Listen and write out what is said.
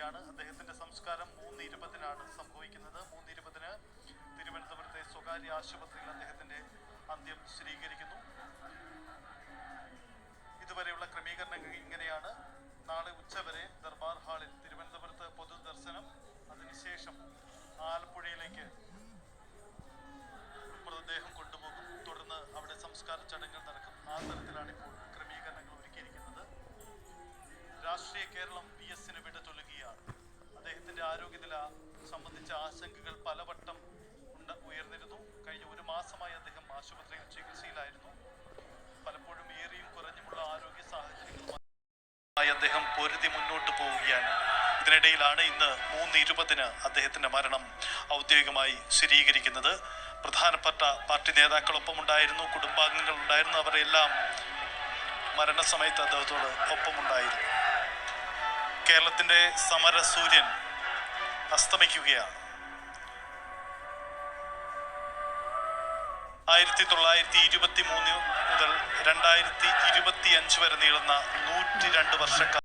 തുടരുകയാണ്. അദ്ദേഹത്തിന്റെ സംസ്കാരം 3:20-നാണ് സംഭവിക്കുന്നത്. 3:20-ന് തിരുവനന്തപുരത്തെ സ്വകാര്യ ആശുപത്രിയിൽ അദ്ദേഹത്തിന്റെ അന്ത്യം സ്ഥിരീകരിക്കുന്നു. ഇതുവരെയുള്ള ക്രമീകരണങ്ങൾ ഇങ്ങനെയാണ്. നാളെ ഉച്ചവരെ ദർബാർ ഹാളിൽ തിരുവനന്തപുരത്ത് പൊതുദർശനം, അതിനുശേഷം ആലപ്പുഴയിലേക്ക് മൃതദേഹം കൊണ്ടുപോകും. തുടർന്ന് അവിടെ സംസ്കാര ചടങ്ങുകൾ നടക്കും. ആ തരത്തിലാണ് ഇപ്പോൾ ക്രമീകരണങ്ങൾ ഒരുക്കിയിരിക്കുന്നത്. രാഷ്ട്രീയ കേരളം PS-ന് വിട ചൊല്ലുകയാണ്. അദ്ദേഹത്തിന്റെ ആരോഗ്യനില സംബന്ധിച്ച ആശങ്കകൾ പലവട്ടം ഉയർന്നിരുന്നു. കഴിഞ്ഞ ഒരു മാസമായി അദ്ദേഹം ആശുപത്രിയിൽ ചികിത്സയിലായിരുന്നു. പലപ്പോഴും ഏറിയും കുറഞ്ഞുമുള്ള ആരോഗ്യ സാഹചര്യങ്ങളുമായി അദ്ദേഹം പൊരുതി മുന്നോട്ട് പോവുകയാണ്. ഇതിനിടയിലാണ് ഇന്ന് 3:20-ന് അദ്ദേഹത്തിന്റെ മരണം ഔദ്യോഗികമായി സ്ഥിരീകരിക്കുന്നത്. പ്രധാനപ്പെട്ട പാർട്ടി നേതാക്കളൊപ്പം ഉണ്ടായിരുന്നു, കുടുംബാംഗങ്ങൾ ഉണ്ടായിരുന്നു. അവരെല്ലാം മരണസമയത്ത് അദ്ദേഹത്തോട് ഒപ്പമുണ്ടായിരുന്നു. കേരളത്തിന്റെ സമര സൂര്യൻ അസ്തമിക്കുകയാണ്. 1923 മുതൽ 2025 വരെ നീളുന്ന 102 വർഷക്കാലം